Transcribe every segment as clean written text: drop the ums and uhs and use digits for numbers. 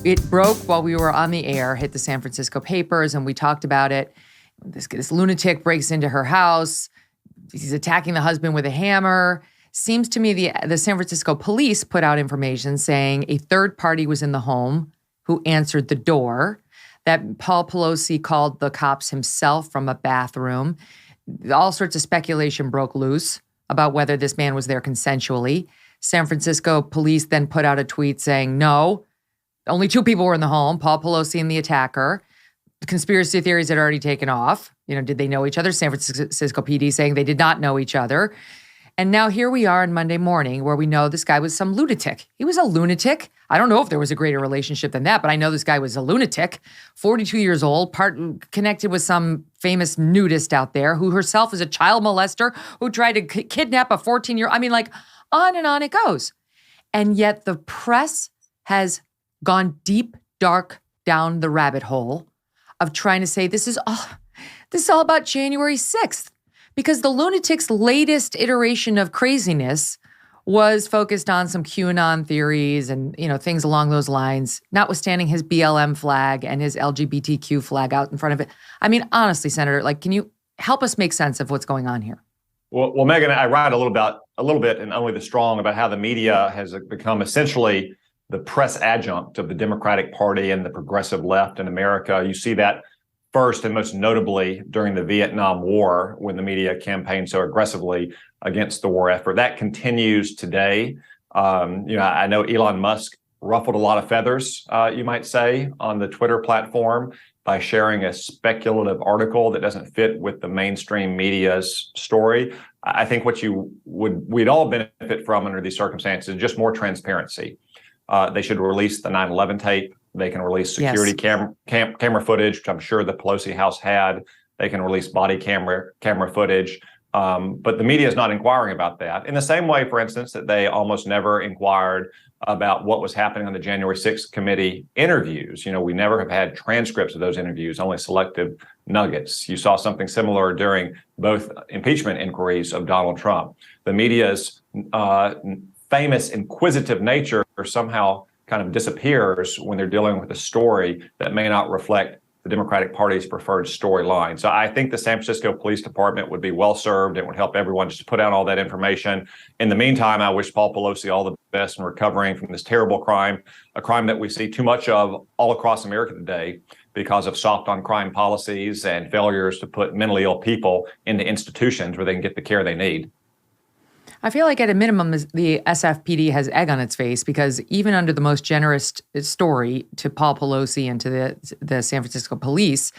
It broke while we were on the air, hit the San Francisco papers, and we talked about it. This lunatic breaks into her house. He's attacking the husband with a hammer. Seems to me the San Francisco police put out information saying a third party was in the home who answered the door, that Paul Pelosi called the cops himself from a bathroom. All sorts of speculation broke loose about whether this man was there consensually. San Francisco police then put out a tweet saying, no, only two people were in the home, Paul Pelosi and the attacker. The conspiracy theories had already taken off. Did they know each other? San Francisco PD saying they did not know each other. And now here we are on Monday morning where we know this guy was some lunatic. He was a lunatic. I don't know if there was a greater relationship than that, but I know this guy was a lunatic, 42 years old, connected with some famous nudist out there who herself is a child molester who tried to kidnap a 14-year-old. On and on it goes. And yet the press has gone deep, dark down the rabbit hole of trying to say this is all about January 6th. Because the lunatic's latest iteration of craziness was focused on some QAnon theories and, things along those lines, notwithstanding his BLM flag and his LGBTQ flag out in front of it. Honestly, Senator, can you help us make sense of what's going on here? Well, Megyn, I write a little bit in Only the Strong about how the media has become essentially the press adjunct of the Democratic Party and the progressive left in America. You see that first and most notably during the Vietnam War, when the media campaigned so aggressively against the war effort. That continues today. I know Elon Musk ruffled a lot of feathers, you might say, on the Twitter platform by sharing a speculative article that doesn't fit with the mainstream media's story. I think what we'd all benefit from under these circumstances is just more transparency. They should release the 9/11 tape. They can release security camera footage, which I'm sure the Pelosi house had. They can release body camera footage. But the media is not inquiring about that. In the same way, for instance, that they almost never inquired about what was happening on the January 6th committee interviews. We never have had transcripts of those interviews, only selective nuggets. You saw something similar during both impeachment inquiries of Donald Trump. The media's famous inquisitive nature somehow kind of disappears when they're dealing with a story that may not reflect the Democratic Party's preferred storyline. So I think the San Francisco Police Department would be well served. It would help everyone just to put out all that information. In the meantime, I wish Paul Pelosi all the best in recovering from this terrible crime, a crime that we see too much of all across America today because of soft on crime policies and failures to put mentally ill people into institutions where they can get the care they need. I feel like at a minimum, the SFPD has egg on its face because even under the most generous story to Paul Pelosi and to the San Francisco police,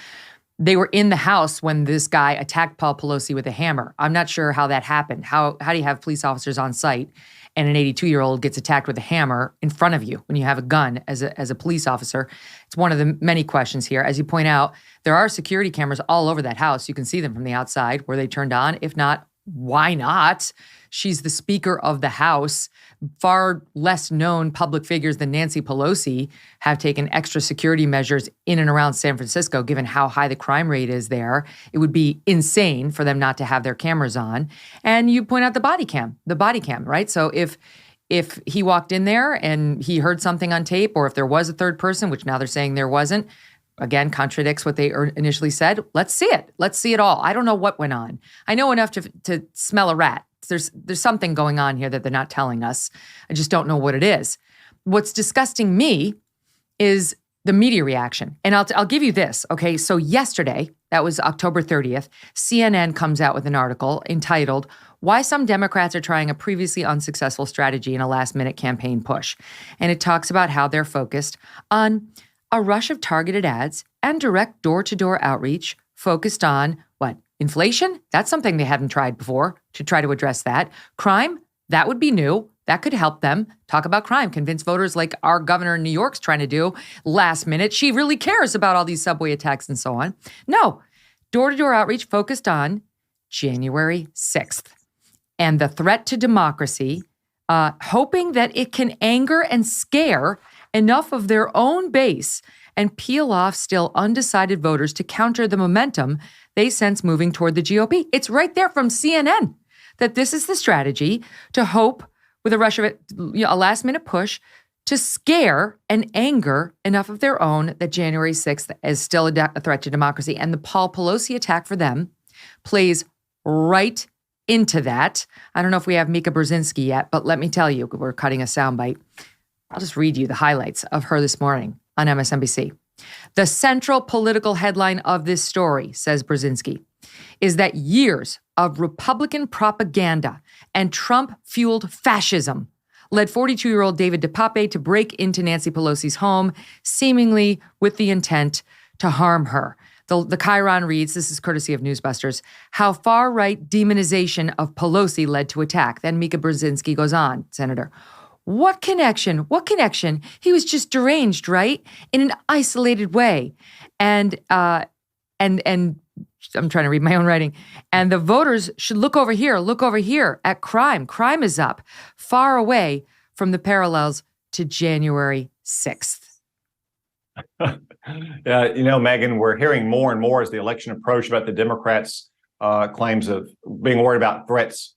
they were in the house when this guy attacked Paul Pelosi with a hammer. I'm not sure how that happened. How do you have police officers on site and an 82-year-old gets attacked with a hammer in front of you when you have a gun as a police officer? It's one of the many questions here. As you point out, there are security cameras all over that house. You can see them from the outside. Were they turned on? If not, why not? She's the Speaker of the House. Far less known public figures than Nancy Pelosi have taken extra security measures in and around San Francisco, given how high the crime rate is there. It would be insane for them not to have their cameras on. And you point out the body cam, right? So if he walked in there and he heard something on tape, or if there was a third person, which now they're saying there wasn't, again, contradicts what they initially said. Let's see it. Let's see it all. I don't know what went on. I know enough to smell a rat. There's something going on here that they're not telling us. I just don't know what it is. What's disgusting me is the media reaction. And I'll give you this, okay? So yesterday, that was October 30th, CNN comes out with an article entitled, "Why Some Democrats Are Trying a Previously Unsuccessful Strategy in a Last-Minute Campaign Push." And it talks about how they're focused on a rush of targeted ads and direct door-to-door outreach focused on what? Inflation? That's something they haven't tried before to try to address that. Crime? That would be new. That could help them talk about crime, convince voters like our governor in New York's trying to do last minute. She really cares about all these subway attacks and so on. No, door-to-door outreach focused on January 6th and the threat to democracy, hoping that it can anger and scare enough of their own base and peel off still undecided voters to counter the momentum they sense moving toward the GOP. It's right there from CNN that this is the strategy to hope with a rush of it, a last-minute push to scare and anger enough of their own that January 6th is still a threat to democracy. And the Paul Pelosi attack for them plays right into that. I don't know if we have Mika Brzezinski yet, but let me tell you, we're cutting a soundbite. I'll just read you the highlights of her this morning on MSNBC. The central political headline of this story, says Brzezinski, is that years of Republican propaganda and Trump-fueled fascism led 42-year-old David DePape to break into Nancy Pelosi's home, seemingly with the intent to harm her. The Chiron reads, this is courtesy of Newsbusters, how far-right demonization of Pelosi led to attack. Then Mika Brzezinski goes on, Senator. What connection? What connection? He was just deranged, right? In an isolated way. And I'm trying to read my own writing. And the voters should look over here at crime. Crime is up, far away from the parallels to January 6th. Yeah, Megyn, we're hearing more and more as the election approached about the Democrats' claims of being worried about threats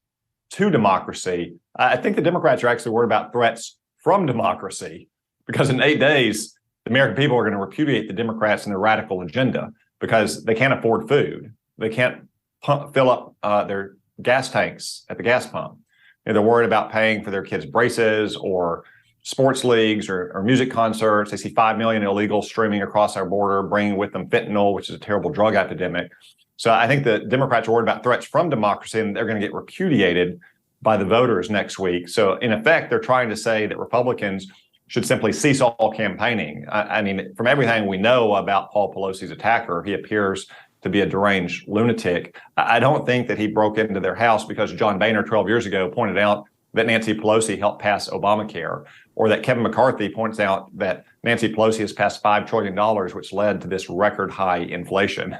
to democracy. I think the Democrats are actually worried about threats from democracy, because in 8 days, the American people are going to repudiate the Democrats and their radical agenda because they can't afford food. They can't fill up their gas tanks at the gas pump. They're worried about paying for their kids' braces or sports leagues or music concerts. They see 5 million illegals streaming across our border, bringing with them fentanyl, which is a terrible drug epidemic. So I think the Democrats are worried about threats from democracy, and they're going to get repudiated by the voters next week. So in effect, they're trying to say that Republicans should simply cease all campaigning. I mean, from everything we know about Paul Pelosi's attacker, he appears to be a deranged lunatic. I don't think that he broke into their house because John Boehner 12 years ago pointed out that Nancy Pelosi helped pass Obamacare, or that Kevin McCarthy points out that Nancy Pelosi has passed $5 trillion, which led to this record high inflation.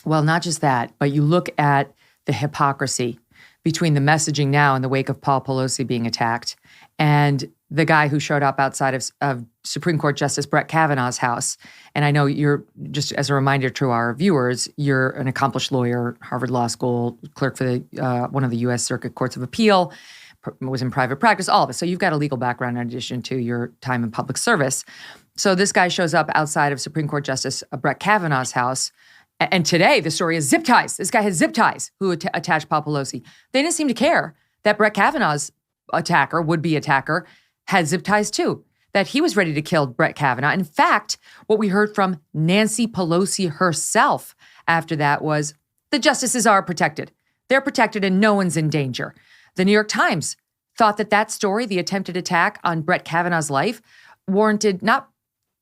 Well, not just that, but you look at the hypocrisy between the messaging now in the wake of Paul Pelosi being attacked and the guy who showed up outside of Supreme Court Justice Brett Kavanaugh's house. And I know you're, just as a reminder to our viewers, you're an accomplished lawyer, Harvard Law School, clerk for one of the U.S. Circuit Courts of Appeal, was in private practice, all of it. So you've got a legal background in addition to your time in public service. So this guy shows up outside of Supreme Court Justice Brett Kavanaugh's house. And today, the story is zip ties. This guy had zip ties who attached Paul Pelosi. They didn't seem to care that Brett Kavanaugh's attacker, would-be attacker, had zip ties too, that he was ready to kill Brett Kavanaugh. In fact, what we heard from Nancy Pelosi herself after that was, the justices are protected. They're protected and no one's in danger. The New York Times thought that story, the attempted attack on Brett Kavanaugh's life, warranted not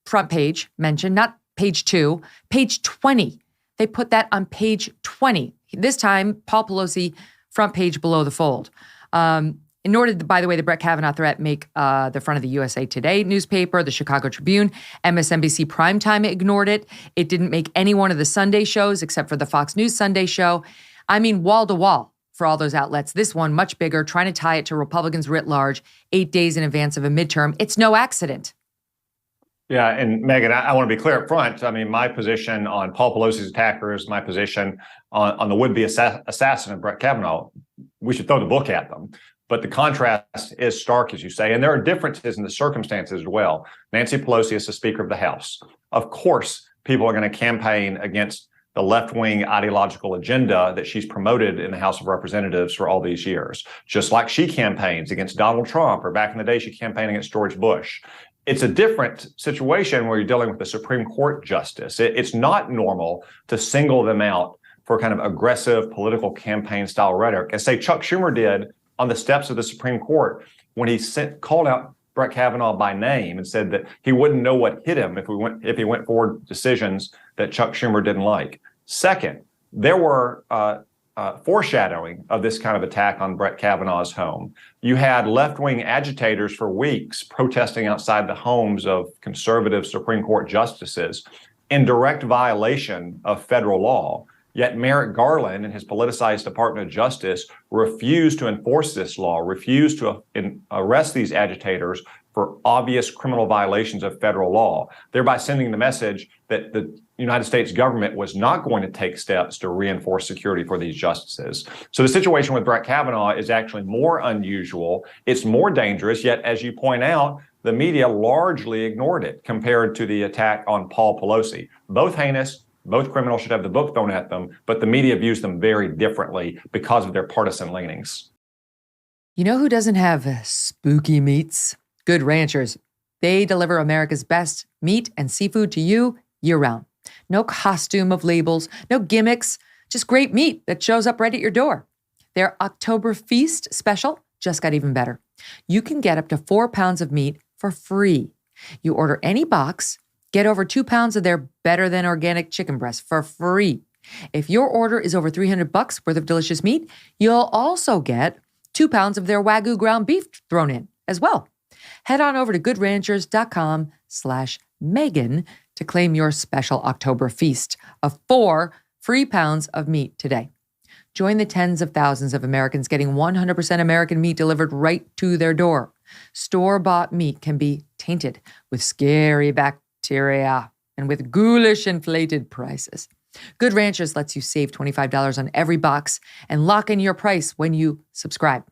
front page mention, not page 2, page 20. They put that on page 20. This time, Paul Pelosi, front page below the fold. Nor did, by the way, the Brett Kavanaugh threat make the front of the USA Today newspaper, the Chicago Tribune. MSNBC Primetime ignored it. It didn't make any one of the Sunday shows except for the Fox News Sunday show. I mean, wall to wall for all those outlets. This one, much bigger, trying to tie it to Republicans writ large, 8 days in advance of a midterm. It's no accident. Yeah, and Megyn, I want to be clear up front. I mean, my position on Paul Pelosi's attackers, my position on the would-be assassin of Brett Kavanaugh, we should throw the book at them. But the contrast is stark, as you say, and there are differences in the circumstances as well. Nancy Pelosi is the Speaker of the House. Of course, people are going to campaign against the left-wing ideological agenda that she's promoted in the House of Representatives for all these years, just like she campaigns against Donald Trump, or back in the day, she campaigned against George Bush. It's a different situation where you're dealing with a Supreme Court justice. It's not normal to single them out for kind of aggressive political campaign style rhetoric, as say Chuck Schumer did on the steps of the Supreme Court when he called out Brett Kavanaugh by name and said that he wouldn't know what hit him if he went forward decisions that Chuck Schumer didn't like. Second, there were foreshadowing of this kind of attack on Brett Kavanaugh's home. You had left-wing agitators for weeks protesting outside the homes of conservative Supreme Court justices in direct violation of federal law. Yet Merrick Garland and his politicized Department of Justice refused to enforce this law, refused to arrest these agitators for obvious criminal violations of federal law, thereby sending the message that the United States government was not going to take steps to reinforce security for these justices. So the situation with Brett Kavanaugh is actually more unusual. It's more dangerous, yet as you point out, the media largely ignored it compared to the attack on Paul Pelosi. Both heinous, both criminals should have the book thrown at them, but the media views them very differently because of their partisan leanings. You know who doesn't have spooky meats? Good Ranchers. They deliver America's best meat and seafood to you year-round. No costume of labels, no gimmicks, just great meat that shows up right at your door. Their October Feast special just got even better. You can get up to 4 pounds of meat for free. You order any box, get over 2 pounds of their better than organic chicken breast for free. If your order is over $300 worth of delicious meat, you'll also get 2 pounds of their Wagyu ground beef thrown in as well. Head on over to goodranchers.com/Megyn to claim your special October feast of 4 free pounds of meat today. Join the tens of thousands of Americans getting 100% American meat delivered right to their door. Store-bought meat can be tainted with scary bacteria and with ghoulish inflated prices. Good Ranchers lets you save $25 on every box and lock in your price when you subscribe.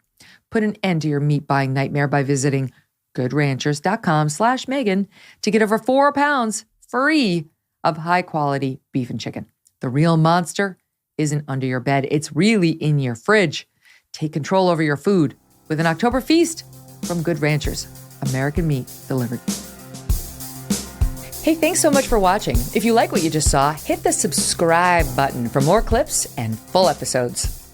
Put an end to your meat buying nightmare by visiting goodranchers.com/Megyn to get over 4 pounds free of high-quality beef and chicken. The real monster isn't under your bed. It's really in your fridge. Take control over your food with an October feast from Good Ranchers. American meat delivered. Hey, thanks so much for watching. If you like what you just saw, hit the subscribe button for more clips and full episodes.